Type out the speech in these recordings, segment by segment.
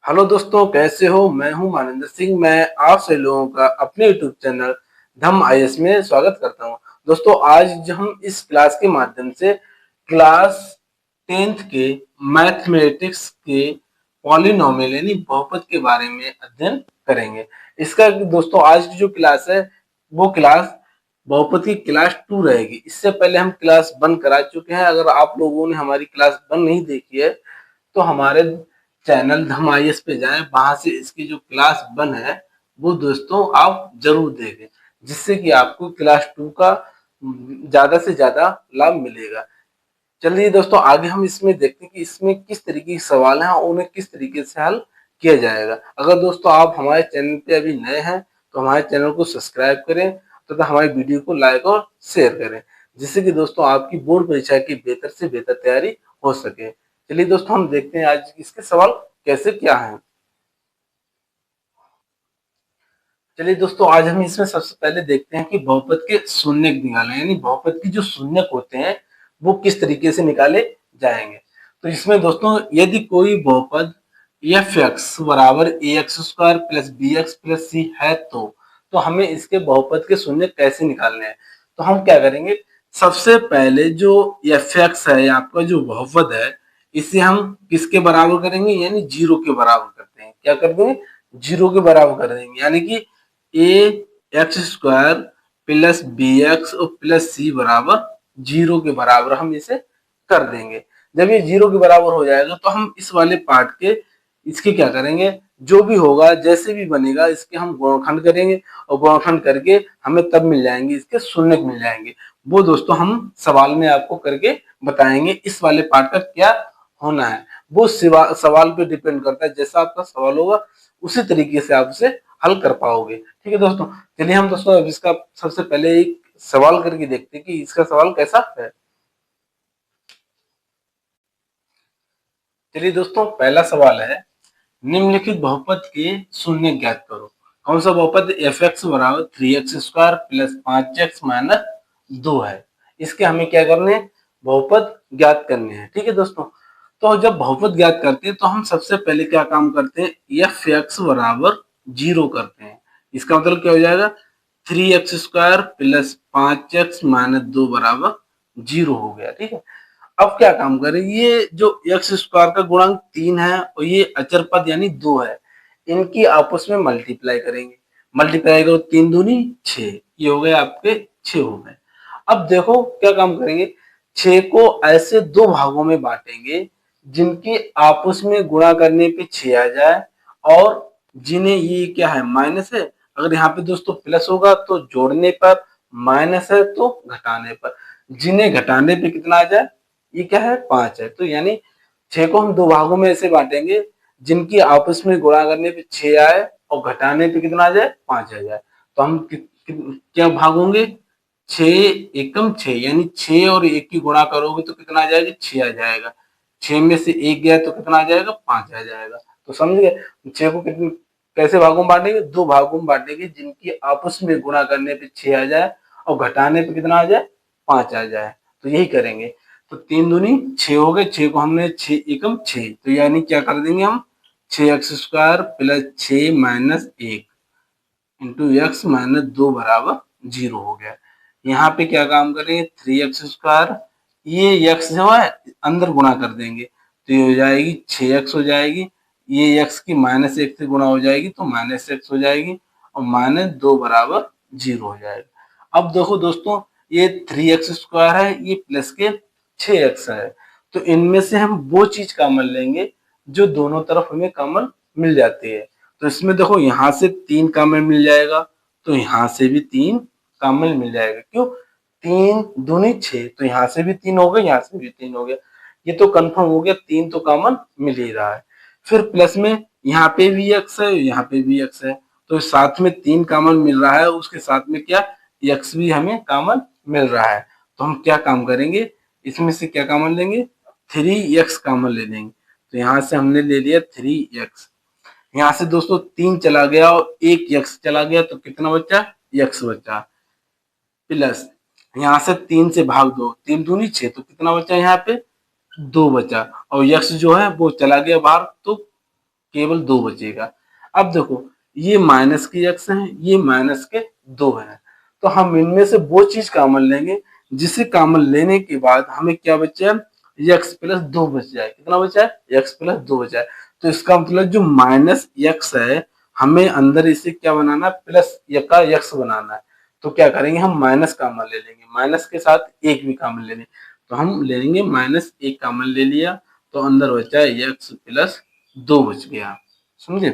Hello दोस्तों, कैसे हो? मैं हूं मानिंदर सिंह। मैं आप सभी लोगों का अपने यूट्यूब चैनल धम आईएएस में स्वागत करता हूं। दोस्तों, आज जो हम इस क्लास के माध्यम से क्लास 10th के मैथमेटिक्स के पॉलिनोमियल यानी बहुपद के बारे में अध्ययन करेंगे। इसका दोस्तों आज की जो क्लास है वो क्लास बहुपद की क्लास 2 रहेगी। इससे पहले हम क्लास 1 करा चुके हैं। अगर आप लोगों ने हमारी क्लास 1 नहीं देखी है तो हमारे चैनल धम आईएएस पे जाएं, वहां से इसकी जो क्लास 1 है वो दोस्तों आप जरूर देखें, जिससे कि आपको क्लास 2 का ज्यादा से ज्यादा लाभ मिलेगा। चलिए दोस्तों, आगे हम इसमें देखते हैं कि इसमें किस तरीके के सवाल हैं और उन्हें किस तरीके से हल किया जाएगा। अगर दोस्तों आप हमारे चैनल पे अभी नए हैं तो हमारे चैनल को सब्सक्राइब करें तथा हमारी वीडियो को लाइक और शेयर करें, जिससे कि दोस्तों आपकी बोर्ड परीक्षा की बेहतर से बेहतर तैयारी हो सके। चलिए दोस्तों, हम देखते हैं आज इसके सवाल कैसे क्या है। चलिए दोस्तों, आज हम इसमें सबसे पहले देखते हैं कि बहुपद के शून्यक निकालें, यानी बहुपद की जो शून्यक होते हैं वो किस तरीके से निकाले जाएंगे। तो इसमें दोस्तों यदि कोई बहुपद एफ एक्स बराबर a x square plus b x plus c है तो हमें इसके बहुपद के शून्यक कैसे निकालने हैं। तो हम क्या करेंगे, सबसे पहले जो एफ एक्स है आपका जो बहुपद है, इसे हम किसके बराबर करेंगे, यानी जीरो के बराबर करते हैं। क्या कर देंगे, जीरो के बराबर कर देंगे, यानी कि a x square plus b x और प्लस सी बराबर जीरो के बराबर हम इसे कर देंगे। जब ये जीरो के बराबर हो जाएगा तो हम इस वाले पार्ट के इसके क्या करेंगे, जो भी होगा जैसे भी बनेगा इसके हम गुणनखंड करेंगे और गुणनखंड करके हमें तब मिल जाएंगे इसके शून्यक मिल जाएंगे। वो दोस्तों हम सवाल में आपको करके बताएंगे इस वाले पार्ट का क्या होना है। वो सवाल पे डिपेंड करता है, जैसा आपका सवाल होगा उसी तरीके से आप उसे हल कर पाओगे। ठीक है दोस्तों, चलिए हम दोस्तों अब इसका सबसे पहले एक सवाल करके देखते हैं कि इसका सवाल कैसा है। चलिए दोस्तों, पहला सवाल है, निम्नलिखित बहुपद के शून्य ज्ञात करो। कौन सा बहुपद, एफ एक्स बराबर 3x square plus 5x minus 2 है। इसके हमें क्या करने हैं, बहुपद ज्ञात करने हैं। ठीक है दोस्तों, तो जब बहुपद ज्ञात करते हैं तो हम सबसे पहले क्या काम करते हैं, एफ एक्स बराबर जीरो करते हैं। इसका मतलब क्या हो जाएगा, 3x square plus 5x minus 2 बराबर जीरो हो गया। ठीक है, अब क्या काम करें, ये जो एक्स स्क्वायर का गुणांक 3 है और ये अचर पद यानी 2 है, इनकी आपस में मल्टीप्लाई करेंगे। मल्टीप्लाई करो, 3 दूनी 6, ये हो गए आपके 6 हो गए। अब देखो क्या काम करेंगे, 6 को ऐसे दो भागों में बांटेंगे जिनकी आपस में गुणा करने पे 6 आ जाए और जिन्हें ये क्या है, माइनस है। अगर यहाँ पे दोस्तों प्लस होगा तो जोड़ने पर, माइनस है तो घटाने पर, जिन्हें घटाने पे कितना आ जाए, ये क्या है, 5 है। तो यानी 6 को हम दो भागों में ऐसे बांटेंगे जिनकी आपस में गुणा करने पे 6 आए और घटाने पे कितना आ जाए, 5 आ जाए। तो हम क्या भाग होंगे, 6 एकम 6, यानी 6 और 1 की गुणा करोगे तो कितना आ जाएगा, 6 आ जाएगा। 6 में से 1 गया तो कितना आ जाएगा, 5 आ जाएगा। तो समझ गए, 6 को कितने कैसे भागों में बांटेंगे, दो भागों में बांटेंगे जिनकी आपस में गुणा करने पे 6 आ जाए और घटाने पे कितना आ जाए, 5 आ जाए। तो यही करेंगे। तो 3 दूनी 6 हो गए, 6 को हमने 6 एकम 6, तो यानी क्या कर देंगे हम, 6x square plus 6 minus 1 into x minus 2 बराबर जीरो हो गया। यहाँ पे क्या काम करेंगे, 3x स्क्वायर, ये x जो है अंदर गुणा कर देंगे तो ये हो जाएगी 6x हो जाएगी, ये x की माइनस 1 से गुणा हो जाएगी तो माइनस x हो जाएगी और माइनस 2 बराबर जीरो हो जाएगा। अब देखो दोस्तों, ये 3x स्क्वायर है, ये प्लस के 6x है, तो इनमें से हम वो चीज कॉमन लेंगे जो दोनों तरफ हमें कॉमन मिल जाती है। तो इसमें देखो यहाँ से 3 कॉमन मिल जाएगा तो यहाँ से भी 3 कॉमन मिल जाएगा। क्यों, 3 दूनी 6, तो यहाँ से भी 3 हो गया, यहाँ से भी 3 हो गया। ये तो कंफर्म हो गया, 3 तो कॉमन मिल ही रहा है। फिर प्लस में यहाँ पे भी x है, यहाँ पे भी x है, तो साथ में 3 कॉमन मिल रहा है, उसके साथ में क्या, x भी हमें कॉमन मिल रहा है। तो हम क्या काम करेंगे, इसमें से क्या कॉमन लेंगे, 3x कॉमन ले लेंगे। तो यहाँ से हमने ले लिया 3x, यहाँ से दोस्तों 3 चला गया और एक x चला गया तो कितना बचा, x बचा, प्लस यहाँ से 3 से भाग दो, 3 दूनी 6, तो कितना बचा यहाँ पे, 2 बचा, और x जो है वो चला गया बाहर तो केवल 2 बचेगा। अब देखो ये माइनस के x हैं, ये माइनस के 2 हैं, तो हम इनमें से वो चीज कॉमन लेंगे जिसे कॉमन लेने के बाद हमें क्या बचा है, x प्लस 2 बच जाए। कितना बचा है, x प्लस 2 बचा है। तो इसका मतलब जो माइनस x है हमें अंदर इसे क्या बनाना है, प्लस का x बनाना है। तो क्या करेंगे, हम माइनस कॉमन ले लेंगे, माइनस के साथ एक भी कॉमन ले लेंगे, तो हम ले लेंगे माइनस एक कॉमन ले लिया, तो अंदर बचा है x प्लस 2 बच गया, समझे।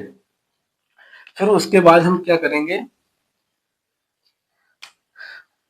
फिर उसके बाद हम क्या करेंगे,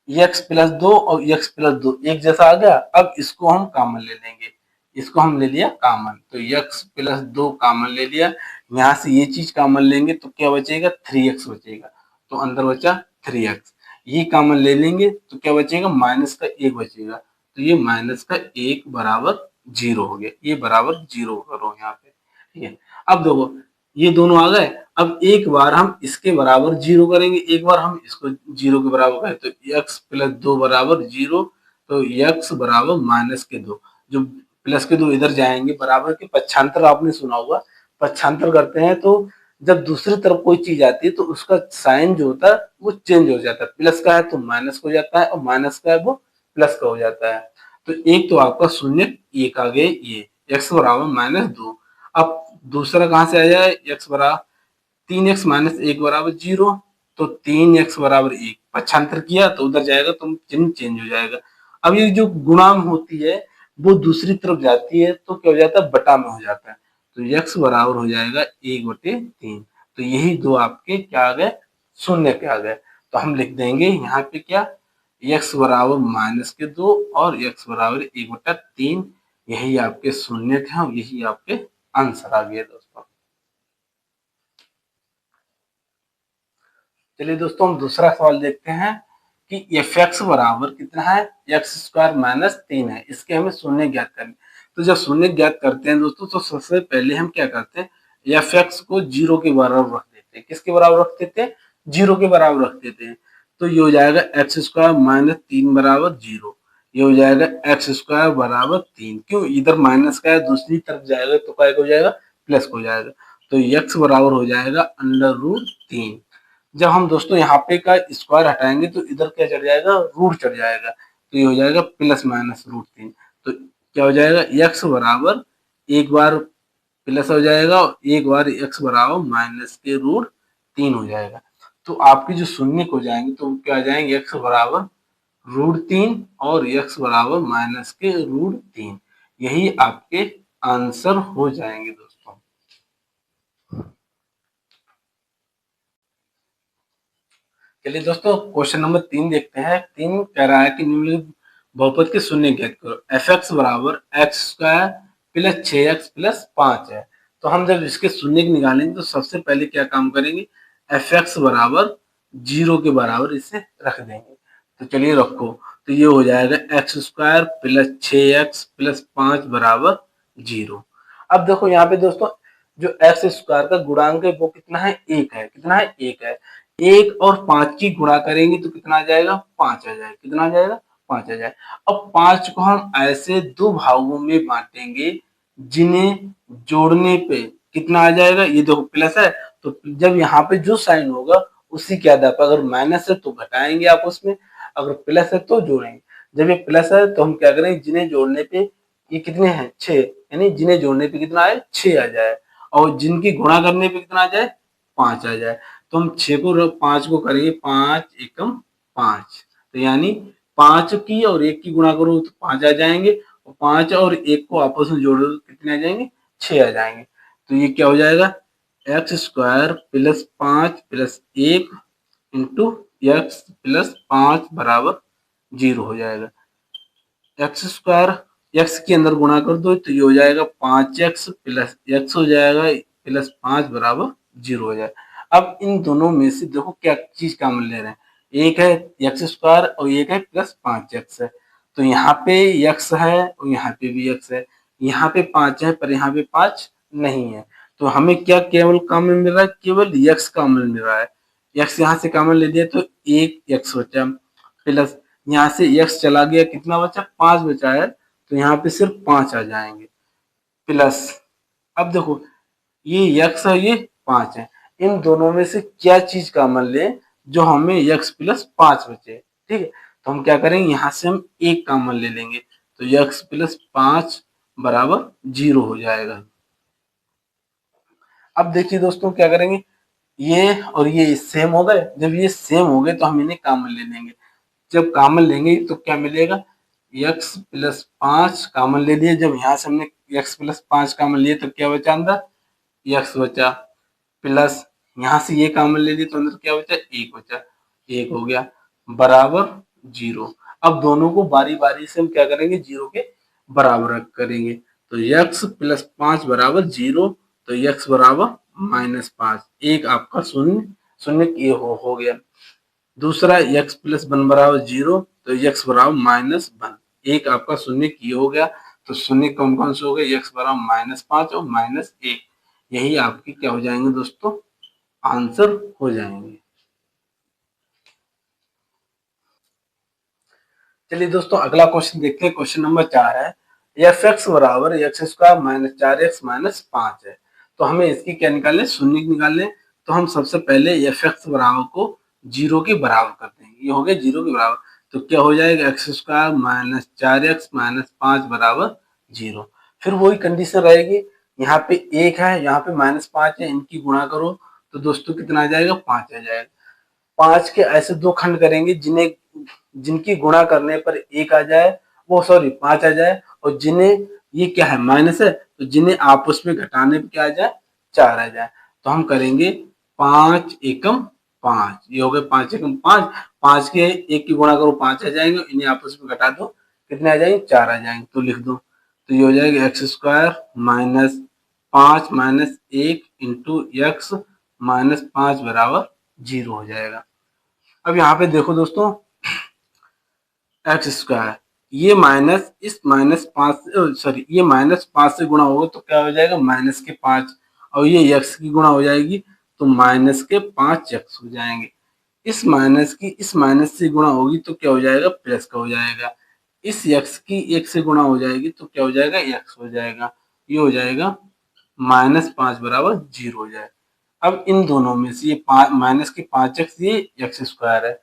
x प्लस 2 और x प्लस 2 एक जैसा आ गया। अब इसको हम कॉमन ले लेंगे, इसको हम ले लिया कॉमन, तो x प्लस 2 कॉमन ले लिया। यहाँ से ये चीज कॉमन लेंगे तो क्या बचेगा, 3x बचेगा, तो अंदर बचा 3x। ये कॉमन ले लेंगे तो क्या बचेगा, माइनस का 1 बचेगा, तो ये माइनस का 1 बराबर 0 हो गया, ये बराबर 0 करो यहाँ पे, ठीक है। अब देखो ये दोनों आ गए। अब एक बार हम इसके बराबर 0 करेंगे, एक बार हम इसको 0 के बराबर करें, तो x प्लस 2 बराबर 0, तो x बराबर माइनस के 2, जो प्लस के 2 इधर जाएंगे, बराबर के पक्षांतर आपने सुना होगा, पक्षांतर करते हैं तो जब दूसरी तरफ कोई चीज आती है तो उसका साइन जो होता है वो चेंज हो जाता है, प्लस का है तो माइनस हो जाता है, और माइनस का है वो प्लस का हो जाता है। तो एक तो आपका शून्य एक आ गए, ये x बराबर माइनस 2। अब दूसरा कहां से आ जाए, x बराबर 3x माइनस 1 बराबर 0, तो 3x बराबर 1 पक्षांतर किया तो उधर जाएगा तो चिन्ह चेंज हो जाएगा। अब ये जो गुणाम होती है वो दूसरी तरफ जाती है तो क्या हो जाता है, बटा में हो जाता है, तो x बराबर हो जाएगा 1/3। तो यही दो आपके क्या आ गए, शून्य के आ गए। तो हम लिख देंगे यहाँ पे क्या, x बराबर माइनस के 2 और x बराबर 1/3, यही आपके शून्य के हैं और यही आपके आंसर आ गए दोस्तों। चलिए दोस्तों हम दूसरा सवाल देखते हैं कि एफ एक्स बराबर कितना है, एक्स स्क्वायर माइनस 3 है, इसके हमें शून्य ज्ञात करनी। तो जब शून्य ज्ञात करते हैं दोस्तों तो सबसे पहले हम क्या करते हैं, एफ एक्स को 0 के बराबर रख देते हैं। किसके बराबर रख देते हैं, 0 के बराबर रख देते हैं। तो ये हो जाएगा एक्स स्क्वायर माइनस 3 बराबर 0, ये हो जाएगा एक्स स्क्वायर बराबर 3। क्यों, इधर माइनस का है, दूसरी तरफ जाएगा तो क्या हो जाएगा, प्लस हो जाएगा। तो एक्स बराबर हो जाएगा अंडर रूट 3। जब हम दोस्तों यहाँ पे का स्क्वायर हटाएंगे तो इधर क्या चढ़ जाएगा, रूट चढ़ जाएगा, तो ये हो जाएगा प्लस माइनस रूट 3। तो क्या हो जाएगा, x बराबर एक बार प्लस हो जाएगा और एक बार x बराबर माइनस के रूट 3 हो जाएगा। तो आपके जो शून्य हो जाएंगे तो क्या आ जाएंगे, x बराबर रूट 3 और x बराबर माइनस के रूट 3, यही आपके आंसर हो जाएंगे दोस्तों। चलिए दोस्तों क्वेश्चन नंबर 3 देखते हैं। 3 कह रहा है कि निम्नलिखित बहुपद के शून्य ज्ञात करो। एफ एक्स बराबर x square plus 6x plus 5 है। तो हम जब इसके शून्य निकालेंगे तो सबसे पहले क्या काम करेंगे, एफ एक्स बराबर 0 के बराबर इसे रख देंगे। तो चलिए रखो, तो ये हो जाएगा x square plus 6x plus 5 बराबर 0। अब देखो यहाँ पे दोस्तों जो एक्स स्क्वायर का गुणांक है वो कितना है, 1 है। कितना है, 1 है। 1 और 5 की गुणा करेंगे तो कितना आ जाएगा, 5 आ जाएगा। कितना आ जाएगा, 5 आ जाएगा। अब 5 को हम ऐसे दो भागों में बांटेंगे जिन्हें जोड़ने पे कितना आ जाएगा, ये देखो प्लस है तो जब यहाँ पे जो साइन होगा उसी के आधार पर, अगर माइनस है तो घटाएंगे आपस में, अगर प्लस है तो जोड़ेंगे। जब ये प्लस है तो हम क्या करेंगे, जिन्हें जोड़ने पे ये कितने हैं, 6, यानी जिन्हें जोड़ने पे कितना आए, 6 आ जाए, और जिनकी गुणा करने पे कितना आ जाए, 5 आ जाए। तो हम 6 को 5 को करेंगे, 5 एकम 5, तो यानी 5 की और 1 की गुणा करो तो 5 आ जाएंगे, और 5 और 1 को आपस में जोड़ो तो कितने आ जाएंगे, 6 आ जाएंगे। तो ये क्या हो जाएगा, x square plus 5 plus 1 into x plus 5 बराबर 0 हो जाएगा। एक्स स्क्वायर एक्स के अंदर गुणा कर दो तो ये हो जाएगा 5x प्लस एक्स हो जाएगा प्लस 5 बराबर 0 हो जाएगा। अब इन दोनों में से देखो क्या चीज कॉमन ले रहे हैं, एक है एक्स स्क्वायर और एक है प्लस 5x है। तो यहाँ पे x है और यहाँ पे भी x है, यहाँ पे 5 है पर यहाँ पे 5 नहीं है। तो हमें क्या केवल कॉमन मिल रहा है, केवल x कॉमन मिल रहा है। x यहाँ से कॉमन ले लिया तो एक x बचा, प्लस यहाँ से x चला गया, कितना बचा, 5 बचा है, तो यहाँ पे सिर्फ 5 आ जाएंगे, प्लस अब देखो ये x है, ये 5 है। इन दोनों में से क्या चीज कॉमन ले जो हमें x प्लस 5 बचे, ठीक है। तो हम क्या करेंगे, यहाँ से हम एक कॉमन ले लेंगे, तो x प्लस 5 बराबर 0 हो जाएगा। अब देखिए दोस्तों क्या करेंगे, ये और ये सेम हो गए। जब ये सेम हो गए तो हम इन्हें कॉमन ले लेंगे। जब कॉमन लेंगे तो क्या मिलेगा, x प्लस 5 कॉमन ले लिए। जब यहाँ से हमने x प्लस 5 कॉमन लिए तो क्या बचा अंदर, x बचा, प्लस यहाँ से ये कॉमन ले लिए तो अंदर क्या बचा, एक बचा, एक हो गया, बराबर 0। अब दोनों को बारी बारी से हम क्या करेंगे, 0 के बराबर करेंगे। तो x प्लस 5 बराबर 0, तो x बराबर -5, एक आपका शून्य शून्य ये हो गया। दूसरा x प्लस 1 बराबर 0, तो x बराबर -1, एक आपका शून्य की हो गया। तो शून्य कौन कौन से हो गए, x बराबर -5 और -1, यही आपकी क्या हो जाएंगे दोस्तों, आंसर हो जाएंगे। चलिए दोस्तों अगला क्वेश्चन देखते हैं। क्वेश्चन नंबर 4 है, एफ एक्स बराबर x square minus 4x minus 5 है। तो हमें इसकी क्या निकालने, शून्य निकालने। तो हम सबसे पहले एफ एक्स बराबर को 0 के बराबर करते हैं। ये हो गया 0 के बराबर, तो क्या हो जाएगा, x square minus 4x minus 5 बराबर 0। फिर वही कंडीशन रहेगी, यहाँ पे 1 है, यहाँ पे -5 है, इनकी गुणा करो तो दोस्तों कितना आ जाएगा, 5 आ जाएगा। 5 के ऐसे दो खंड करेंगे जिन्हें जिनकी गुणा करने पर एक आ जाए, वो सॉरी 5 आ जाए, और जिन्हें ये क्या है, माइनस है, तो जिन्हें आपस में घटाने पर क्या आ जाए, 4 आ जाए। तो हम करेंगे 5 एकम 5, ये हो गए 5 एकम 5, 5 के एक की गुणा करो 5 आ जाएंगे, इन्हें आपस में घटा दो कितने आ जाएंगे, 4 आ जाएंगे। तो लिख दो, तो ये हो जाएगा x square minus 5 minus 1 into x minus 5 बराबर 0 हो जाएगा। अब यहाँ पे देखो दोस्तों, एक्स स्क्वायर, ये माइनस इस -5 सॉरी ये -5 से गुणा होगा तो क्या हो जाएगा, -5, और ये x की गुणा हो जाएगी तो -5x हो जाएंगे। इस माइनस से गुणा होगी तो क्या हो जाएगा, प्लस का हो जाएगा। इस x की 1 से गुणा हो जाएगी तो क्या हो जाएगा, x हो जाएगा। ये हो जाएगा -5 बराबर 0 हो जाए। अब इन दोनों में से ये माइनस के 5x, ये एक्स स्क्वायर है,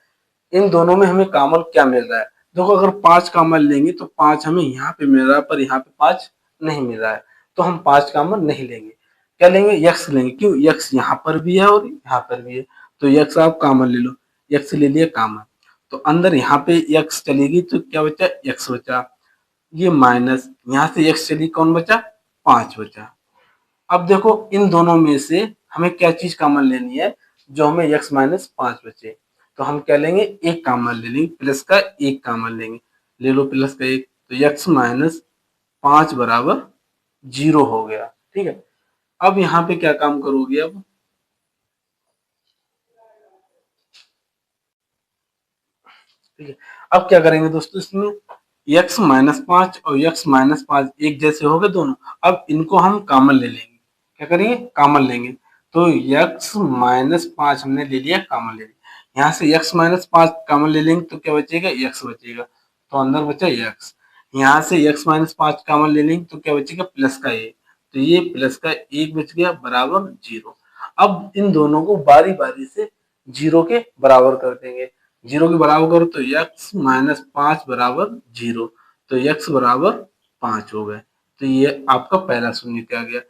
इन दोनों में हमें कॉमन क्या मिल रहा है। देखो अगर 5 कॉमन लेंगे तो 5 हमें यहाँ पे मिल रहा है, पर यहाँ पे 5 नहीं मिल रहा है, तो हम 5 कॉमन नहीं लेंगे। क्या लेंगे, यक्स लेंगे। क्यों, यक्स यहाँ पर भी है और यहाँ पर भी है, तो यक्स आप कॉमन ले लो। यक्स ले लिया कॉमन, तो अंदर यहाँ पे यक्स चलेगी तो क्या बचा, एक्स बचा। ये माइनस यहाँ से यक्स चली, कौन बचा, 5 बचा। अब देखो इन दोनों में से हमें क्या चीज कॉमन लेनी है, जो हमें x माइनस 5 बचे। तो हम क्या लेंगे, एक कॉमन ले लेंगे, प्लस का एक कॉमन लेंगे, ले लो प्लस का एक, तो x माइनस 5 बराबर 0 हो गया। ठीक है, अब यहाँ पे क्या काम करोगे, अब ठीक है, अब क्या करेंगे दोस्तों, इसमें x माइनस 5 और x माइनस 5 एक जैसे हो गए दोनों। अब इनको हम कॉमन ले लेंगे, क्या करेंगे, कॉमन लेंगे। तो x माइनस 5 हमने ले लिया, कॉमन ले लिया। यहाँ से x माइनस 5 कॉमन ले लेंगे तो क्या बचेगा, x बचेगा, तो अंदर बचा x। यहाँ से x माइनस 5 कॉमन ले लेंगे तो क्या बचेगा, प्लस का एक, तो ये प्लस का एक बच गया बराबर 0। अब इन दोनों को बारी बारी से 0 के बराबर कर देंगे। 0 के बराबर करो तो x माइनस 5 बराबर 0, तो x बराबर 5 हो गए। तो ये आपका पहला शून्य क्या गया।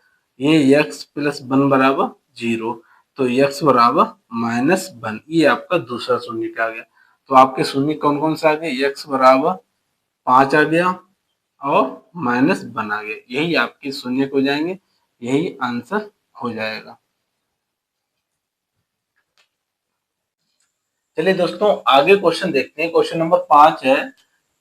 ये x प्लस 1 बराबर 0, तो x बराबर -1, ये आपका दूसरा शून्य क्या गया। तो आपके शून्य कौन कौन से आ गए, x बराबर 5 आ गया और -1 आ गया। यही आपके शून्य हो जाएंगे, यही आंसर हो जाएगा। चलिए दोस्तों आगे क्वेश्चन देखते हैं। क्वेश्चन नंबर 5 है।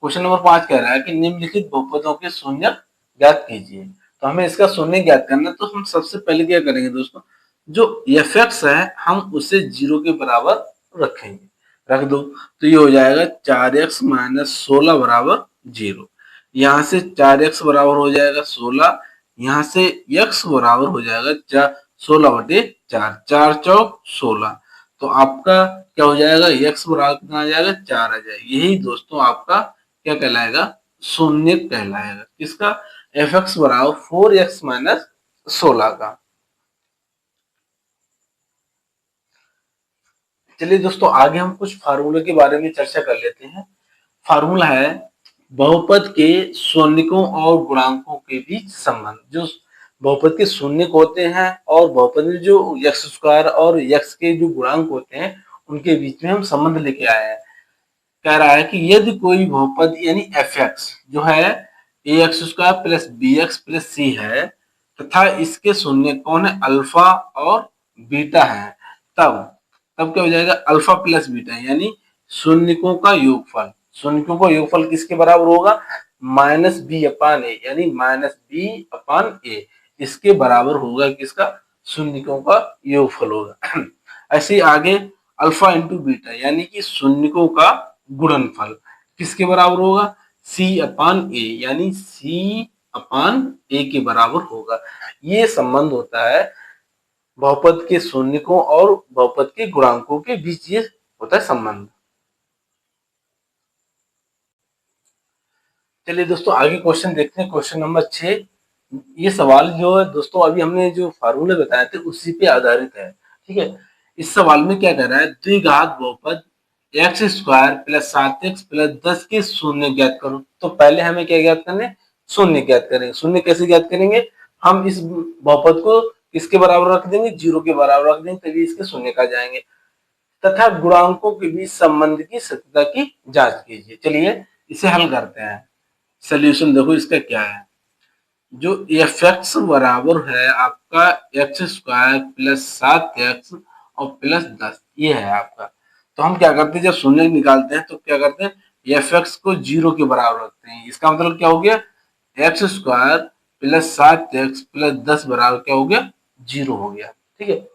क्वेश्चन नंबर 5 कह रहा है कि निम्नलिखित बहुपदों के शून्य ज्ञात कीजिए। तो हमें इसका शून्य ज्ञात करना है, तो हम सबसे पहले क्या करेंगे दोस्तों, जो एफ एक्स है हम उसे 0 के बराबर रखेंगे, रख दो। तो ये हो जाएगा 4x माइनस 16 बराबर 0। यहाँ से 4x बराबर हो जाएगा 16, यहाँ से x बराबर हो जाएगा 16/4, 4 चौक 16। तो आपका क्या हो जाएगा, x बराबर कितना आ जाएगा, 4 आ जाएगा। यही दोस्तों आपका क्या कहलाएगा, शून्य कहलाएगा। किसका, एफ एक्स बराबर 4x माइनस 16 का। चलिए दोस्तों, आगे हम कुछ फार्मूले के बारे में चर्चा कर लेते हैं। फार्मूला है बहुपद के शून्यकों और गुणांकों के बीच संबंध। जो बहुपद के शून्यक होते हैं और बहुपद में जो यक्स स्क्वायर और यक्स के जो गुणांक होते हैं उनके बीच में हम संबंध लेके आए हैं। कह रहा है कि यदि कोई बहुपद यानी एफ एक्स जो है a x square plus b x plus c है तथा इसके शून्य कौन है अल्फा और बीटा है, तब तब क्या हो जाएगा अल्फा प्लस बीटा यानी शून्यकों का योगफल। शून्यकों का योगफल किसके बराबर होगा माइनस बी अपान ए यानी माइनस बी अपान ए, इसके बराबर होगा किसका शून्यकों का योगफल होगा। ऐसे आगे अल्फा इंटू बीटा यानी कि शून्यकों का गुणनफल किसके बराबर होगा सी अपान ए यानी सी अपान ए के बराबर होगा। ये संबंध होता है बहुपद के शून्यकों और बहुपद के गुणांकों के बीच, ये होता है संबंध। चलिए दोस्तों आगे क्वेश्चन देखते हैं, क्वेश्चन नंबर 6। ये सवाल जो है दोस्तों अभी हमने जो फार्मूले बताए थे उसी पे आधारित है, ठीक है। इस सवाल में क्या कर रहा है द्विघात बहुपद x square plus 7x plus 10 के शून्य ज्ञात करो। तो पहले हमें क्या ज्ञात करना है शून्य ज्ञात करेंगे। शून्य कैसे ज्ञात करेंगे, हम इस बहुपद को किसके बराबर रख देंगे 0 के बराबर रख देंगे तभी इसके शून्य का जाएंगे। तथा गुणांकों के बीच संबंध की सत्यता की जांच कीजिए। चलिए इसे हल करते हैं। सोल्यूशन देखो इसका क्या है, जो एफ एक्स बराबर है आपका एक्स स्क्वायर प्लस 7x और प्लस 10, ये है आपका। तो हम क्या करते हैं जब शून्य निकालते हैं तो क्या करते हैं एफ एक्स को 0 के बराबर रखते हैं। इसका मतलब क्या हो गया x square plus 7x plus 10 बराबर क्या हो गया 0 हो गया, ठीक है।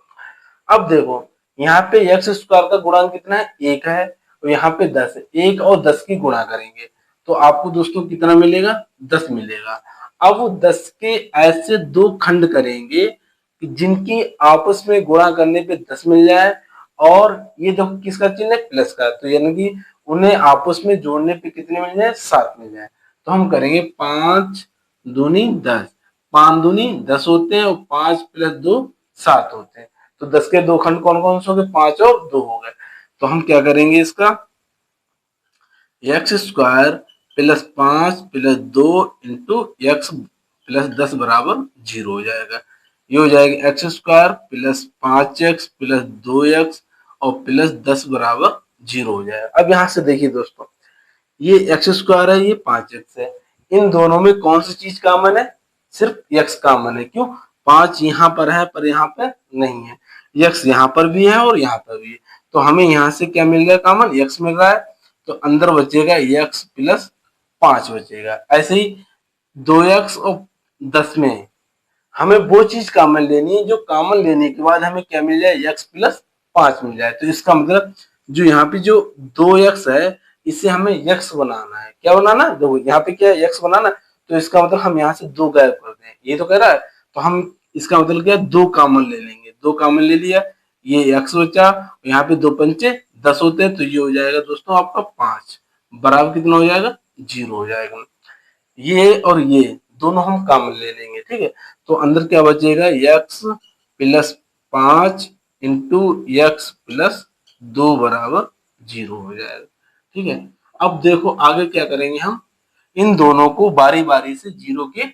अब देखो यहाँ पे एक्स स्क्वायर का गुणांक कितना है 1 है और यहाँ पे 10 है। 1 और 10 की गुणा करेंगे तो आपको दोस्तों कितना मिलेगा 10 मिलेगा। अब वो 10 के ऐसे दो खंड करेंगे कि जिनकी आपस में गुणा करने पे 10 मिल जाए और ये देखो किसका चिन्ह है प्लस का, तो यानी कि उन्हें आपस में जोड़ने पे कितने मिल जाए 7 मिल जाए। तो हम करेंगे 5 दूनी 10, 5 दूनी 10 होते हैं और 5 प्लस 2 7 होते हैं। तो 10 के दो खंड कौन कौन से हो गए 5 और 2 हो गए। तो हम क्या करेंगे इसका x square plus 5 plus 2 into x plus 10 बराबर 0 हो जाएगा। ये हो जाएगा x square plus 5x plus 2x और प्लस 10 बराबर 0 हो जाएगा। अब यहाँ से देखिए दोस्तों ये एक्स स्क्वायर है ये 5x है, इन दोनों में कौन सी चीज कॉमन है सिर्फ x कॉमन है। क्यों 5 यहाँ पर है पर यहाँ पर नहीं है, x यहाँ पर भी है और यहाँ पर भी है। तो हमें यहाँ से क्या मिल गया कॉमन x मिल रहा है, तो अंदर बचेगा x प्लस 5 बचेगा। ऐसे ही 2x और 10 में हमें वो चीज कॉमन लेनी है जो कॉमन लेने के बाद हमें क्या मिल जाए x प्लस 5 मिल जाए। तो इसका मतलब जो यहाँ पे जो 2x है इसे हमें x बनाना है। क्या बनाना है देखो यहाँ पे क्या है x बनाना, तो इसका मतलब हम यहाँ से 2 गायब कर दें, ये तो कह रहा है। तो हम इसका मतलब क्या है 2 कॉमन ले लेंगे, 2 कॉमन ले लिया ये x बचा, यहाँ पे 2 पंचे 10 होते हैं तो ये हो जाएगा दोस्तों आपका 5 बराबर कितना हो जाएगा 0 हो जाएगा। ये और ये दोनों हम कॉमन ले लेंगे, ठीक है। तो अंदर क्या बचेगा x plus 5 into x plus 2 बराबर 0 हो जाएगा, ठीक है। अब देखो आगे क्या करेंगे हम इन दोनों को बारी बारी से 0 के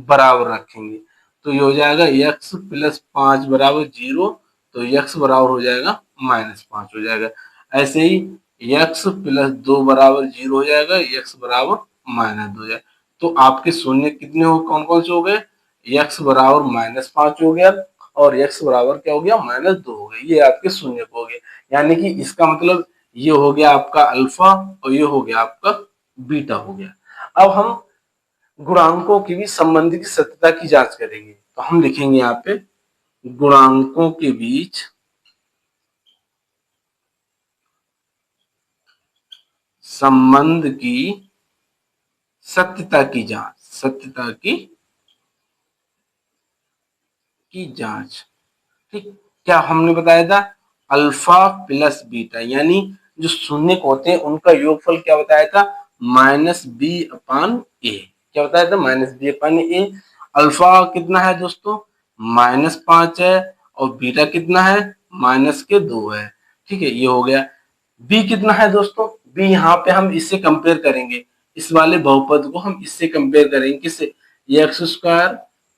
बराबर रखेंगे। तो ये हो जाएगा x प्लस 5 बराबर 0, तो x बराबर हो जाएगा -5 हो जाएगा। ऐसे ही x प्लस 2 बराबर 0 हो जाएगा, x बराबर -2 हो जाएगा। तो आपके शून्य कितने हो कौन कौन से हो गए x बराबर -5 हो गया और x बराबर क्या हो गया -2 हो गया। ये आपके शून्य हो गए, यानी कि इसका मतलब ये हो गया आपका अल्फा और ये हो गया आपका बीटा हो गया। अब हम गुणांकों की भी संबंध की सत्यता की जांच करेंगे। तो हम लिखेंगे यहाँ पे गुणांकों के बीच संबंध की सत्यता की जांच, सत्यता की जांच, ठीक। क्या हमने बताया था अल्फा प्लस बीटा यानी जो शून्य होते हैं उनका योगफल क्या बताया था -b अपान ए। क्या बताया था -b अपान ए। अल्फा कितना है दोस्तों -5 है और बीटा कितना है -2 है। ठीक है, ये हो गया। बी कितना है दोस्तों, बी यहाँ पे हम इससे कंपेयर करेंगे, इस वाले बहुपद को हम इससे कंपेयर करेंगे, किससे, x square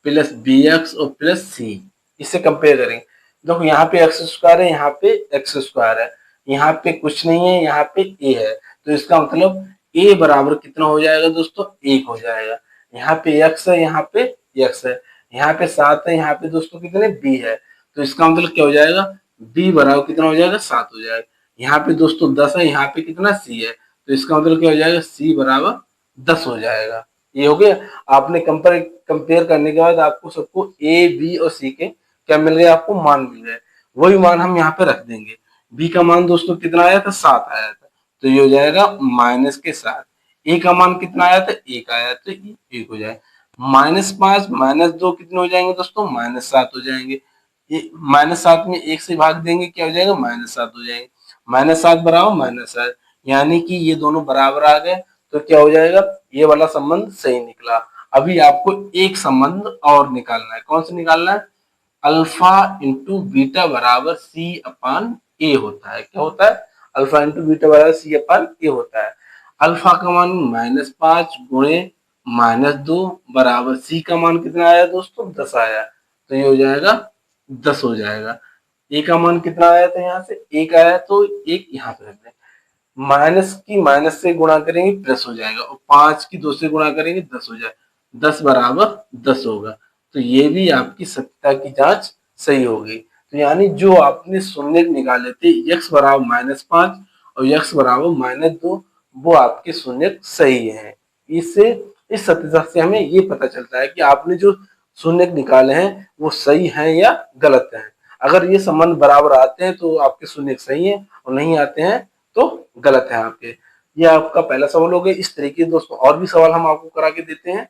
plus b x और प्लस सी, इससे कंपेयर करेंगे। देखो यहाँ पे एक्स स्क्वायर है, यहाँ पे एक्स स्क्वायर है, यहाँ पे कुछ नहीं है, यहाँ पे ए है, तो इसका मतलब ए बराबर कितना हो जाएगा दोस्तों, 1 हो जाएगा। यहाँ पे एक्स है, यहाँ पे एक्स है, यहाँ पे 7 है, यहाँ पे दोस्तों कितने बी है, तो इसका मतलब क्या हो जाएगा, बी बराबर कितना हो जाएगा, 7 हो जाएगा। यहाँ पे दोस्तों 10 है, यहाँ पे कितना सी है, तो इसका मतलब क्या हो जाएगा, सी बराबर 10 हो जाएगा। ये हो गया। आपने कंपेयर करने के बाद आपको सबको ए बी और सी के क्या मिल गए, आपको मान मिल गए, वही मान हम यहाँ पे रख देंगे। बी का मान दोस्तों कितना आया था, 7 आया था, तो ये हो जाएगा माइनस के 7। ए का मान कितना आया था, 1 आया, तो 1 हो जाए। -5 -2 कितने हो जाएंगे दोस्तों, -7 हो जाएंगे। -7 में 1 से भाग देंगे, क्या हो जाएगा, -7 हो जाएंगे। -7 बराबर -7, यानी कि ये दोनों बराबर आ गए, तो क्या हो जाएगा, ये वाला संबंध सही निकला। अभी आपको एक संबंध और निकालना है, कौन सा निकालना है, अल्फा इंटू बीटा बराबर सी अपान ए होता है। क्या होता है, अल्फा इंटू बीटा बराबर सी अपान ए होता है। अल्फा का मान -5 गुणे -2 बराबर सी का मान कितना आया दोस्तों, 10 आया, तो ये हो जाएगा 10 हो जाएगा। ए का मान कितना आया था, यहाँ से 1 आया, तो 1 यहाँ पे रख दें। माइनस की माइनस से गुणा करेंगे प्लस हो जाएगा, और 5 की 2 से गुणा करेंगे 10 हो जाएगा, 10 बराबर 10 होगा, तो ये भी आपकी सत्यता की जांच सही होगी। तो यानी जो आपने शून्य निकाले थे x बराबर -5 और x बराबर -2, वो आपके शून्य सही है। इससे इस सत्यता से हमें ये पता चलता है कि आपने जो शून्य निकाले हैं वो सही हैं या गलत हैं। अगर ये संबंध बराबर आते हैं तो आपके शून्य सही है, और नहीं आते हैं तो गलत है आपके। ये आपका पहला सवाल हो गया। इस तरीके से दोस्तों और भी सवाल हम आपको करा के देते हैं।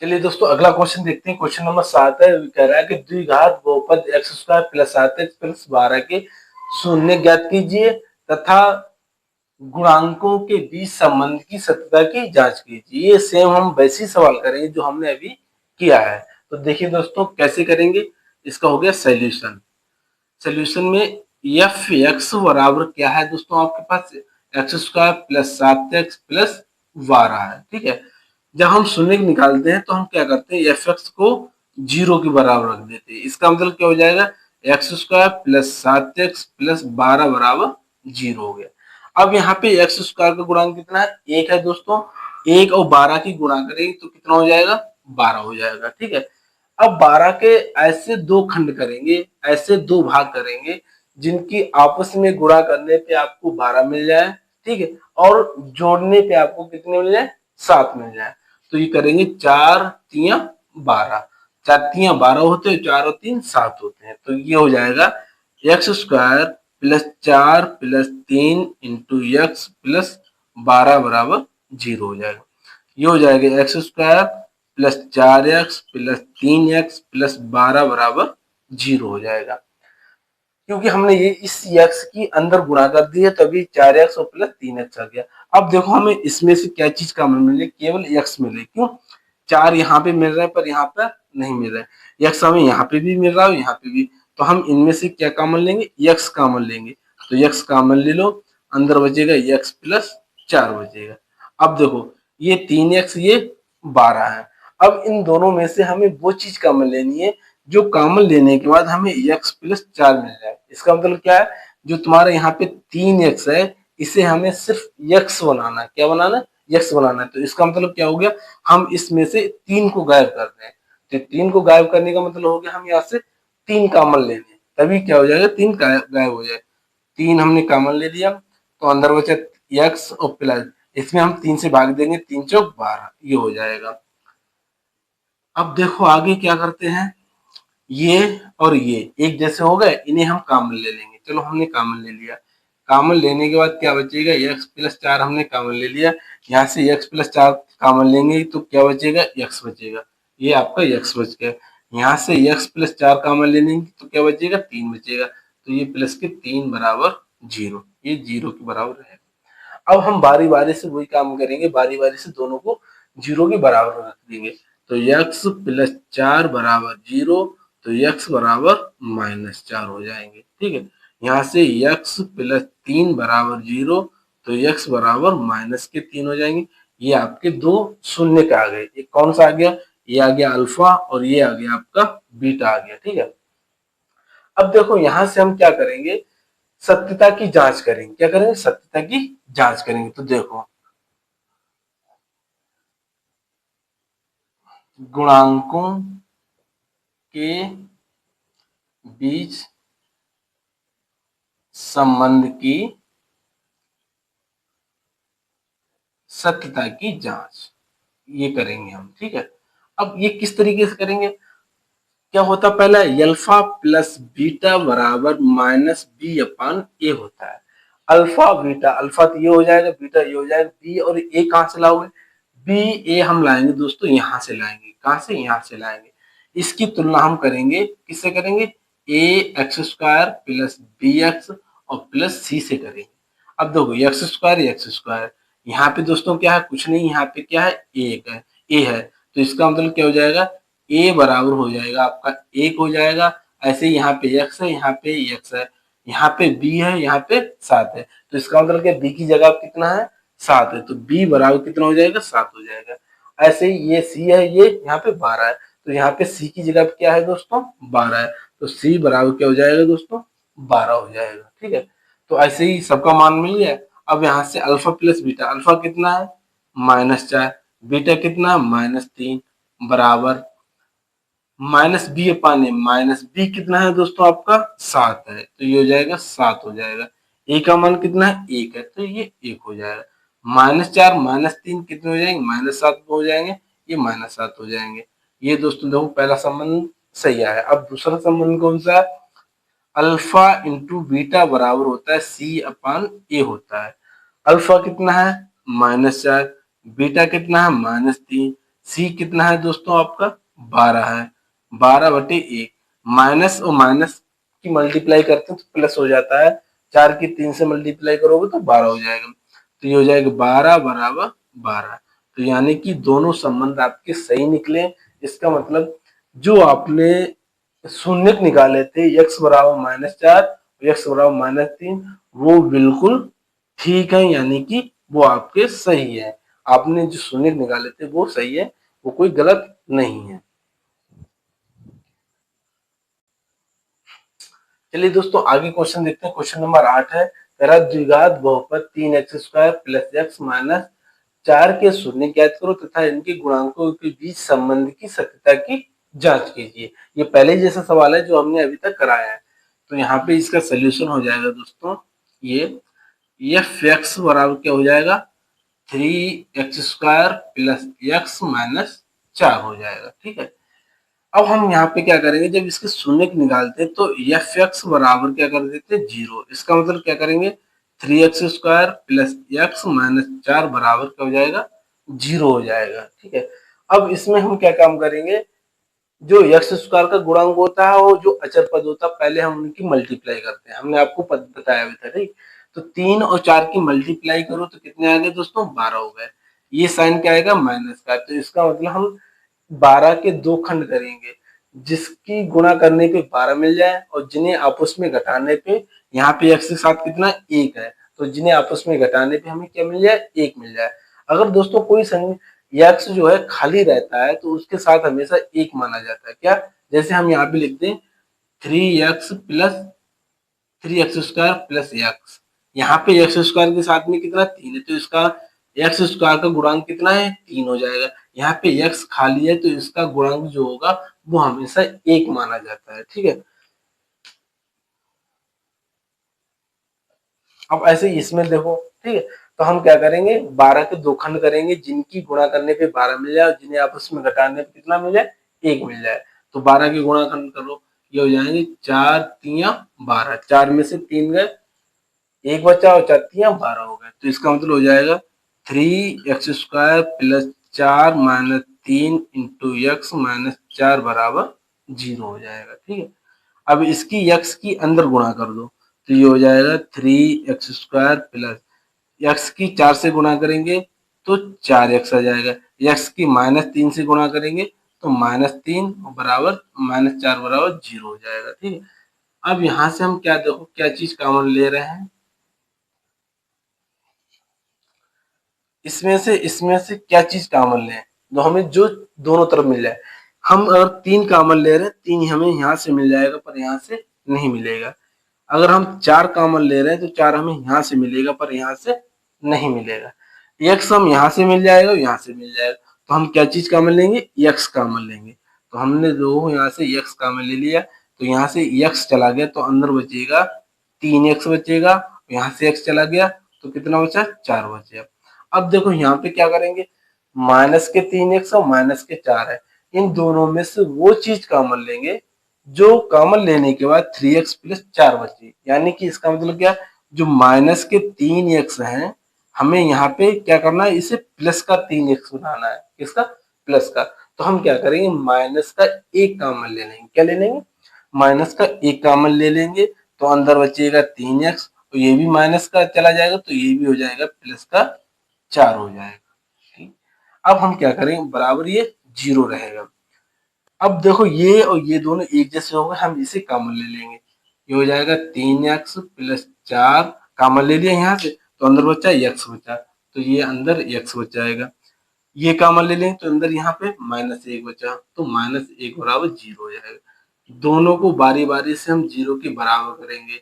चलिए दोस्तों अगला क्वेश्चन देखते हैं। क्वेश्चन नंबर 7 है, कह रहा है कि द्विघात बहुपद x square plus 7x plus 12 के शून्य ज्ञात कीजिए तथा गुणांकों के बीच संबंध की सत्यता की जांच कीजिए। ये सेम हम वैसे ही सवाल करेंगे जो हमने अभी किया है। तो देखिए दोस्तों कैसे करेंगे। इसका हो गया सॉल्यूशन। सॉल्यूशन में एफ एक्स बराबर क्या है दोस्तों, आपके पास x square plus 7x plus 12 है, ठीक है। जब हम शून्य निकालते हैं तो हम क्या करते हैं, एफ एक्स को 0 के बराबर रख देते हैं। इसका मतलब क्या हो जाएगा, x square plus 7x plus 12 बराबर 0 हो गया। अब यहाँ पे एक्स स्क्वायर का गुणांक कितना है, 1 है दोस्तों। 1 और 12 की गुणा करेंगे तो कितना हो जाएगा, 12 हो जाएगा, ठीक है। अब 12 के ऐसे दो खंड करेंगे, ऐसे दो भाग करेंगे जिनकी आपस में गुणा करने पे आपको 12 मिल जाए, ठीक है, और जोड़ने पे आपको कितने मिल जाए, 7 मिल जाए। तो ये करेंगे 4 3 12, 4 3 12 होते हैं, 4 और 3 7 होते हैं। तो ये हो जाएगा x square plus 4 plus 3 into x plus 12 बराबर 0 हो जाएगा। ये हो जाएगा x square plus 4x plus 3x plus 12 बराबर 0 हो जाएगा। क्योंकि हमने ये इस x की अंदर गुणा कर दी है तभी 4x और प्लस 3x आ गया। अब देखो हमें इसमें से क्या चीज कॉमन मिले, केवल x मिले। क्यों, 4 यहाँ पे मिल रहा है पर यहाँ पर नहीं मिल रहा है, x हमें यहाँ पे भी मिल रहा है यहाँ पे भी, तो हम इनमें से क्या कॉमन लेंगे, x कॉमन लेंगे। तो x कॉमन ले लो, अंदर बचेगा x प्लस 4 बचेगा। अब देखो ये 3x ये 12 है। अब इन दोनों में से हमें वो चीज कॉमन लेनी है जो कॉमन लेने के बाद हमें x प्लस 4 मिल जाए। इसका मतलब क्या है, जो तुम्हारा यहाँ पे 3x है इसे हमें सिर्फ x बनाना है। क्या बनाना है, x बनाना है। तो इसका मतलब क्या हो गया, हम इसमें से 3 को गायब कर दें। तो 3 को गायब करने का मतलब हो गया हम यहाँ से 3 कॉमन ले लें, तभी क्या हो जाएगा, 3 गायब हो जाए। 3 हमने कॉमन ले लिया तो अंदर बचा x और प्लस, इसमें हम 3 से भाग देंगे, 3 चौक 12, ये हो जाएगा। अब देखो आगे क्या करते हैं, ये और ये एक जैसे हो गए, इन्हें हम कॉमन ले लेंगे। चलो हमने कॉमन ले लिया, कॉमन लेने के बाद क्या बचेगा, x प्लस 4 हमने कॉमन ले लिया। यहाँ से x प्लस 4 कॉमन लेंगे तो क्या बचेगा, x बचेगा। ये आपका x बच गया। यहाँ से x प्लस 4 कॉमन ले लेंगे तो क्या बचेगा, 3 बचेगा। तो ये प्लस के 3 बराबर 0, ये 0 के बराबर रहेगा। अब हम बारी बारी से वही काम करेंगे, बारी बारी से दोनों को 0 के बराबर रख देंगे। तो x प्लस 4 बराबर 0, तो x बराबर -4 हो जाएंगे। ठीक है, यहाँ से x प्लस 3 बराबर 0, तो x बराबर -3 हो जाएंगे। ये आपके दो शून्य के आ गए। एक कौन सा आ गया? ये आ गया अल्फा और ये आ गया आपका बीटा आ गया। ठीक है, अब देखो यहां से हम क्या करेंगे, सत्यता की जांच करेंगे। क्या करेंगे? सत्यता की जांच करेंगे। तो देखो गुणांकों के बीच संबंध की सत्यता की जांच ये करेंगे हम। ठीक है, अब ये किस तरीके से करेंगे? क्या होता है? पहला अल्फा प्लस बीटा बराबर माइनस बी अपान ए होता है। अल्फा बीटा, अल्फा तो ये हो जाएगा, बीटा ये हो जाएगा, बी और ए कहां से लाओगे? बी ए हम लाएंगे दोस्तों यहां से लाएंगे। कहां से? यहां से लाएंगे। इसकी तुलना हम करेंगे किससे करेंगे? A x square plus b x और प्लस सी से करेंगे। अब देखो एक्स स्क्वायर, यहाँ पे दोस्तों क्या है? कुछ नहीं, यहाँ पे क्या है? एक है, ए है। तो इसका मतलब क्या हो जाएगा? ए बराबर हो जाएगा आपका 1 हो जाएगा। ऐसे यहाँ पे x है, यहाँ पे x है, यहाँ पे b है, यहाँ पे 7 है। तो इसका मतलब क्या? b की जगह कितना है? 7 है। तो b बराबर कितना हो जाएगा? 7 हो जाएगा। ऐसे ही ये c है, ये यहाँ पे 12 है। तो यहाँ पे c की जगह पे क्या है दोस्तों? 12 है। तो c बराबर क्या हो जाएगा दोस्तों? 12 हो जाएगा। ठीक है, तो ऐसे ही सबका मान मिल गया। अब यहाँ से अल्फा प्लस बीटा, अल्फा कितना है? -4, बीटा कितना? -3 बराबर माइनस बी अपान ए, माइनस बी कितना है दोस्तों आपका? 7 है। तो ये हो जाएगा 7 हो जाएगा। ए का मान कितना है? 1 है, तो ये 1 हो जाएगा। -4 -3 कितने हो जाएंगे? -7 हो जाएंगे। ये -7 हो जाएंगे। ये दोस्तों देखो पहला संबंध सही आया। अब दूसरा संबंध कौन सा है? अल्फा इंटू बीटा बराबर होता है सी अपान ए होता है। अल्फा कितना है? -4, बीटा कितना है? -3, सी कितना है दोस्तों आपका? 12 है। 12/1, माइनस और माइनस की मल्टीप्लाई करते हैं तो प्लस हो जाता है। 4 की 3 से मल्टीप्लाई करोगे तो 12 हो जाएगा। तो ये हो जाएगा 12 बराबर 12। तो यानी कि दोनों संबंध आपके सही निकले। इसका मतलब जो आपने शून्य निकाले थे x बराबर -4, x बराबर -3, वो बिल्कुल ठीक है, यानी कि वो आपके सही है। आपने जो शून्य निकाले थे वो सही है, वो कोई गलत नहीं है। चलिए दोस्तों आगे क्वेश्चन देखते हैं। क्वेश्चन नंबर 8 है, तेरा द्विघात बहुपद 3x² प्लस x माइनस 4 के शून्य ज्ञात करो तथा इनके गुणांकों के बीच संबंध की सत्यता की जांच कीजिए। ये पहले जैसा सवाल है जो हमने अभी तक कराया है। तो यहाँ पे इसका सोल्यूशन हो जाएगा दोस्तों, ये fx बराबर क्या हो जाएगा? 3x² प्लस x माइनस 4 हो जाएगा। ठीक है, अब हम यहाँ पे क्या करेंगे, जब इसके शून्य निकालते हैं तो fx बराबर क्या कर देते हैं? 0। इसका मतलब क्या करेंगे? 3x² प्लस x माइनस 4 बराबर क्या हो जाएगा? 0 हो जाएगा। ठीक है, अब इसमें हम क्या काम करेंगे? जो x² का गुणांक होता है वो जो अचर पद होता है, पहले हम उनकी मल्टीप्लाई करते हैं। हमने आपको पद बताया भी था। ठीक, तो 3 और 4 की मल्टीप्लाई करो तो कितने आ गए दोस्तों? 12 हो गए। ये साइन क्या आएगा? माइनस का। तो इसका मतलब हम 12 के 2 खंड करेंगे, जिसकी गुणा करने पे 12 मिल जाए और जिन्हें आपस में घटाने पे, यहाँ पे x के साथ कितना? 1 है, तो जिन्हें आपस में घटाने पे हमें क्या मिल जाए? 1 मिल जाए। अगर दोस्तों कोई x जो है खाली रहता है तो उसके साथ हमेशा 1 माना जाता है। क्या? जैसे हम यहाँ पे लिखते हैं 3x² प्लस x, यहाँ पे x² के साथ में कितना? 3 है, तो इसका x² का गुणांक कितना है? 3 हो जाएगा। यहाँ पे x खाली है तो इसका गुणांक जो होगा वो हमेशा 1 माना जाता है। ठीक है, अब ऐसे इसमें देखो। ठीक है, तो हम क्या करेंगे? 12 के 2 खंड करेंगे, जिनकी गुणा करने पे 12 मिल जाए और जिन्हें आपस में घटाने पे कितना मिल जाए? 1 मिल जाए। तो 12 के गुणा खंड करो, ये हो जाएंगे 4 3 12, 4 में से 3 गए, 1 बचा और 4 3 12 हो गए। तो इसका मतलब हो जाएगा 3x² plus 4 minus 3 into x minus 4 बराबर 0 हो जाएगा। ठीक है, अब इसकी x की अंदर गुणा कर दो तो ये हो जाएगा 3x² प्लस x की 4 से गुणा करेंगे तो 4x आ जाएगा, x की -3 से गुणा करेंगे तो -3 बराबर -4 बराबर 0 हो जाएगा। ठीक है, अब यहाँ से हम क्या देखो क्या चीज कॉमन ले रहे हैं, इसमें से क्या चीज कॉमन लें तो हमें जो दोनों तरफ मिल जाए। हम अगर 3 कॉमन ले रहे हैं, 3 हमें यहाँ से मिल जाएगा पर यहाँ से नहीं मिलेगा। अगर हम 4 कॉमन ले रहे हैं तो 4 हमें यहाँ से मिलेगा पर यहाँ से नहीं मिलेगा। x हम यहाँ से मिल जाएगा, यहाँ से मिल जाएगा, तो हम क्या चीज कॉमन लेंगे, x कॉमन लेंगे। तो हमने दो यहाँ से x कॉमन ले लिया, तो यहाँ से x चला गया तो अंदर बचेगा 3x बचेगा, यहाँ से x चला गया तो कितना बचा, 4 बचे। अब देखो यहाँ पे क्या करेंगे, माइनस के 3x और माइनस के 4 है, इन दोनों में से वो चीज कॉमन लेंगे जो कॉमन लेने के बाद 3x प्लस 4 बचे। यानी कि इसका मतलब क्या, जो माइनस के 3x है हमें यहाँ पे क्या करना है, इसे प्लस का 3x बनाना है, किसका, प्लस का। तो हम क्या करेंगे, माइनस का एक कॉमन ले लेंगे, क्या ले लेंगे, माइनस का एक कॉमन ले लेंगे, तो अंदर बचेगा 3x, तो ये भी माइनस का चला जाएगा तो ये भी हो जाएगा प्लस का 4 हो जाएगा। ठीक, अब हम क्या करेंगे, बराबर ये 0 रहेगा। अब देखो ये और ये दोनों एक जैसे हो गए, हम इसे कॉमन ले लेंगे, ये हो जाएगा 3x प्लस 4, कॉमन ले लिया यहाँ से तो अंदर बचा x बचा, तो ये अंदर x बच जाएगा। ये कॉमन ले लेंगे तो अंदर यहाँ पे -1 बचा, तो -1 बराबर 0 हो जाएगा। दोनों को बारी बारी से हम 0 के बराबर करेंगे।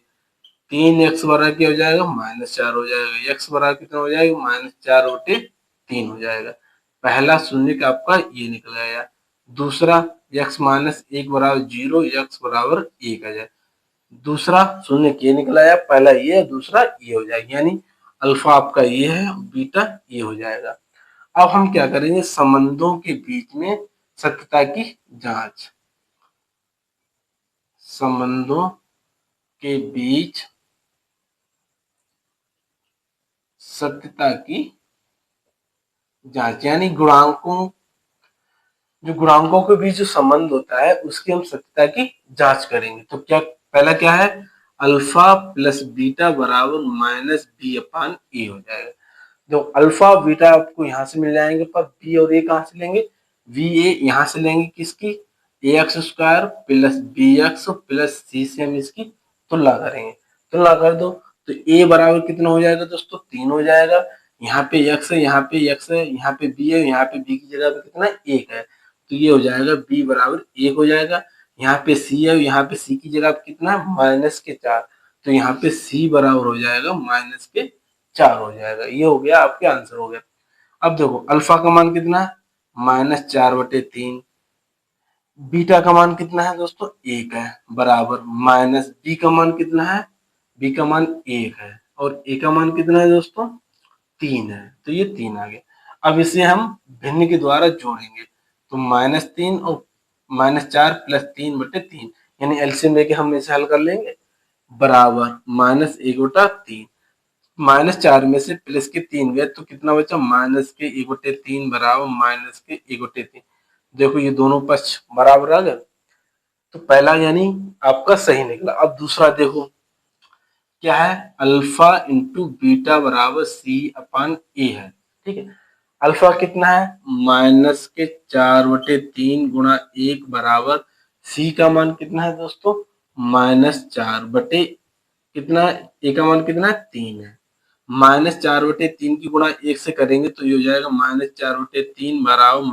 3x बराबर क्या हो जाएगा, -4 हो जाएगा, x बराबर कितना हो जाएगा, -4 बटे 3 हो जाएगा। पहला शून्य का आपका ये निकल आया। दूसरा x -1 बराबर 0, x बराबर 1 आ जाए। दूसरा शून्य के निकल आया, पहला ये दूसरा ये हो जाएगा, यानी अल्फा आपका ये है, बीटा ये हो जाएगा। अब हम क्या करेंगे, संबंधों के बीच में सत्यता की जांच, संबंधों के बीच सत्यता की जांच, यानी गुणांकों के बीच जो संबंध होता है उसकी हम सत्यता की जांच करेंगे। तो क्या पहला क्या है, अल्फा प्लस बीटा बराबर -b अपान ए हो जाएगा। जो अल्फा बीटा आपको यहाँ से मिल जाएंगे, पर बी और ए कहाँ से लेंगे, वी ए यहाँ से लेंगे, किसकी, ax² plus bx plus c से हम इसकी तुलना करेंगे। तुलना कर दो तो a बराबर कितना हो जाएगा दोस्तों, 3 हो जाएगा। यहाँ पे x है, यहाँ पे x है, यहाँ पे b है, यहाँ पे b की जगह पे कितना 1 है, तो ये हो जाएगा b बराबर 1 हो जाएगा। यहाँ पे c है, यहाँ पे c की जगह पे कितना है, -4, तो यहाँ पे c बराबर हो जाएगा -4 हो जाएगा। ये हो गया, आपके आंसर हो गया। अब देखो अल्फा का मान कितना है, -4 बटे 3, बीटा का मान कितना है दोस्तों, 1 है, बराबर माइनस बी का मान कितना है, बी का मान 1 है, और ए का मान कितना है दोस्तों, 3 है, तो ये 3 आ गया। अब इसे हम भिन्न के द्वारा जोड़ेंगे, तो -3 और -4 प्लस 3 बटे 3, यानी एलसीएम लेके हम इसे हल कर लेंगे, बराबर -1 बटा 3, -4 में से प्लस के 3 गए तो कितना बचा, -1 बटे 3 बराबर -1 बटे 3। देखो ये दोनों पक्ष बराबर आ गए, तो पहला यानी आपका सही निकला। अब दूसरा देखो क्या है, अल्फा इंटू बीटा बराबर सी अपान ए है। ठीक है, अल्फा कितना है, -4 बटे 3 गुणा 1 बराबर सी का मान कितना है दोस्तों, -4 बटे कितना, ए का मान कितना है, 3 है। -4 बटे 3 की गुणा 1 से करेंगे तो ये हो जाएगा -4 बटे 3 बराबर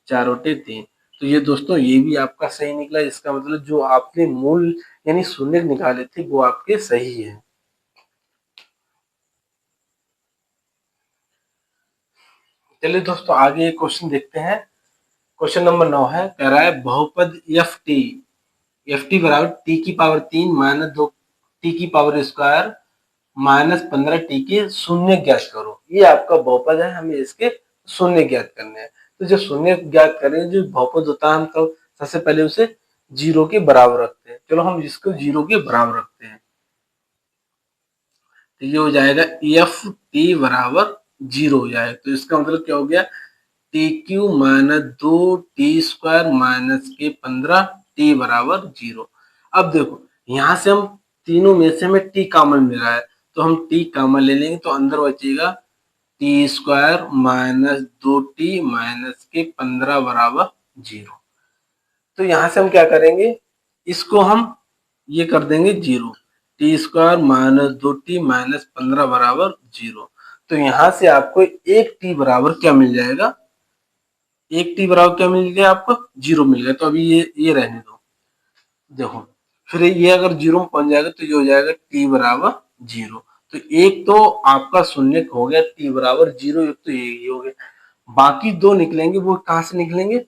-4 बटे 3। तो ये दोस्तों ये भी आपका सही निकला, इसका मतलब जो आपने मूल यानी शून्य निकाले थे वो आपके सही है। चलिए दोस्तों आगे एक क्वेश्चन देखते हैं। क्वेश्चन नंबर 9 है, कह रहा है बहुपद एफ टी बराबर टी की पावर 3 -2 टी की पावर स्क्वायर -15 टी के शून्य ज्ञात करो। ये आपका बहुपद है, हमें इसके शून्य ज्ञात करने हैं। तो जो शून्य ज्ञात करें, जो बहुपद होता है हम तो सबसे पहले उसे 0 के बराबर रखते हैं। चलो हम इसको 0 के बराबर रखते हैं, तो ये हो जाएगा एफ टी बराबर 0 हो जाएगा। तो इसका मतलब क्या हो गया, टी क्यू -2 टी² माइनस के 15 टी बराबर 0। अब देखो यहाँ से हम तीनों में से हमें टी कॉमन मिल रहा है, तो हम टी कॉमन ले लेंगे, तो अंदर बचेगा टी² -2 टी माइनस के 15 बराबर जीरो। तो यहाँ से हम क्या करेंगे, इसको हम ये कर देंगे zero, T square minus 2t minus 15 बराबर जीरो। तो यहाँ से आपको एक टी बराबर क्या मिल जाएगा, एक टी बराबर क्या मिल गया आपको, जीरो मिल गया। तो अभी ये रहने दो, देखो फिर ये अगर जीरो में पहुंच जाएगा तो ये हो जाएगा टी बराबर जीरो। तो एक तो आपका शून्य हो गया टी बराबर जीरो, एक तो ये हो गया। बाकी दो निकलेंगे, वो कहाँ से निकलेंगे,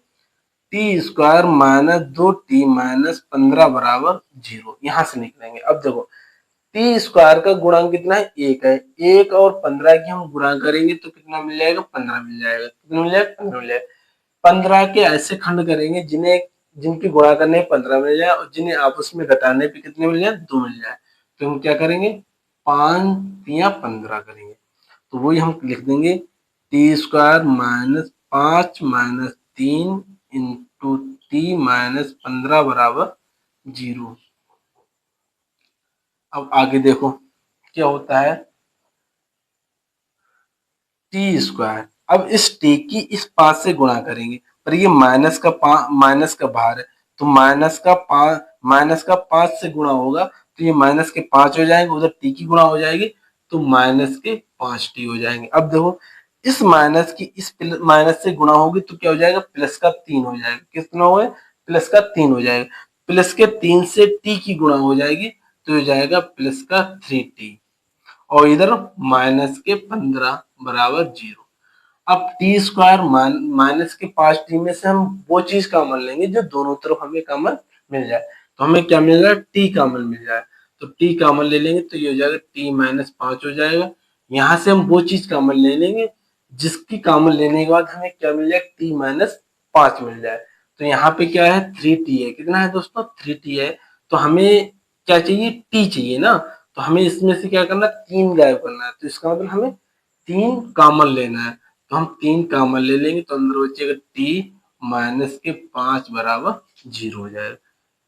T square minus 2t minus 15 बराबर जीरो, यहाँ से निकलेंगे। अब देखो टी स्क्वायर का गुणांक कितना है, एक है, एक और 15 की हम गुणा करेंगे तो कितना मिल जाएगा, 15 मिल जाएगा। कितना मिल जाएगा, 15 मिल जाएगा। 15 के ऐसे खंड करेंगे जिनकी गुणा करने 15 मिल जाए और जिन्हें आपस में घटाने पे कितने मिल जाए, 2 मिल जाए। तो हम क्या करेंगे, 5 या 15 करेंगे। तो वही हम लिख देंगे T square minus 5 minus 3 into T minus 15 बराबर जीरो। अब आगे देखो क्या होता है, टी स्क्वायर, अब इस टी की इस 5 से गुणा करेंगे, पर ये माइनस का भार है, तो माइनस का 5 से गुणा होगा तो ये माइनस के 5 हो जाएंगे, उधर टी की गुणा हो जाएगी तो माइनस के 5 टी हो जाएंगे। अब देखो इस माइनस की इस माइनस से गुणा होगी तो क्या हो जाएगा, प्लस का 3 हो जाएगा। कितना हो, प्लस का 3 हो जाएगा। प्लस के 3 से टी की गुणा हो जाएगी तो हो जाएगा प्लस का 3t, और इधर माइनस के 15 बराबर जीरो। अब टी स्क्वायर माइनस के 5t में से हम वो चीज कॉमन लेंगे जो दोनों तरफ हमें कॉमन मिल जाए। तो हमें क्या मिल रहा है, टी कॉमन मिल जाए। तो टी कॉमन ले लेंगे तो ये हो जाएगा टी माइनस 5 हो जाएगा। यहाँ से हम वो चीज कॉमन ले लेंगे जिसकी कॉमन लेने के बाद हमें क्या मिल जाए, टी माइनस 5 मिल जाए। तो यहाँ पे क्या है, 3t है। कितना है दोस्तों, 3t है। तो हमें क्या चाहिए, टी चाहिए ना। तो हमें इसमें से क्या करना है, 3 गायब करना है। तो इसका मतलब हमें 3 कॉमन लेना है। तो हम 3 कॉमन ले लेंगे तो अंदर बचेगा टी माइनस के 5 बराबर जीरो हो जाएगा।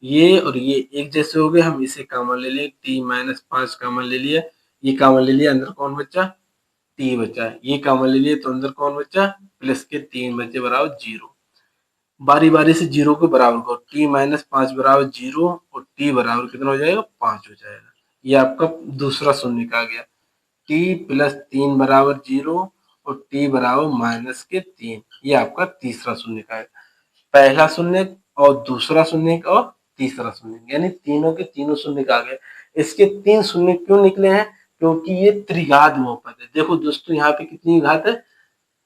ये और ये एक जैसे हो गए, हम इसे कॉमन ले लेंगे, टी माइनस 5 कॉमन ले लिया, ये कॉमन ले लिया, अंदर कौन बचा, टी बचा। ये कॉमन ले लिए तो अंदर कौन बचा, प्लस के 3 बचे बराबर जीरो। बारी बारी से जीरो के बराबर करो, टी माइनस 5 बराबर जीरो और टी बराबर कितना हो जाएगा, 5 हो जाएगा। ये आपका दूसरा शून्य आ गया। टी प्लस 3 बराबर जीरो और टी बराबर माइनस के 3, ये आपका तीसरा शून्य है। पहला शून्य और दूसरा शून्य और तीसरा शून्य, यानी तीनों के तीनों शून्य आ गए। इसके 3 शून्य क्यों निकले हैं, क्योंकि ये त्रिघात बहुपद है। देखो दोस्तों यहाँ पे कितनी घात है,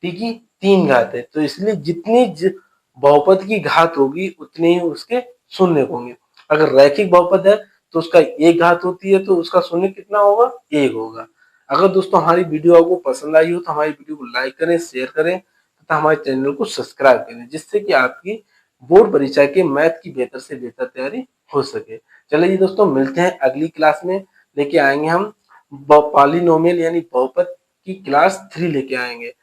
टी की 3 घात है। तो इसलिए जितनी बहुपद की घात होगी उतने ही उसके शून्य होंगे। अगर रैखिक बहुपद है तो उसका एक घात होती है तो उसका शून्य कितना होगा, 1 होगा। अगर दोस्तों हमारी वीडियो आपको पसंद आई हो तो हमारी वीडियो को लाइक करें, शेयर करें तथा हमारे चैनल को सब्सक्राइब करें, जिससे कि आपकी बोर्ड परीक्षा के मैथ की बेहतर से बेहतर तैयारी हो सके। चलिए दोस्तों, मिलते हैं अगली क्लास में। लेके आएंगे हम पॉलिनोमियल यानी बहुपद की क्लास 3 लेके आएंगे।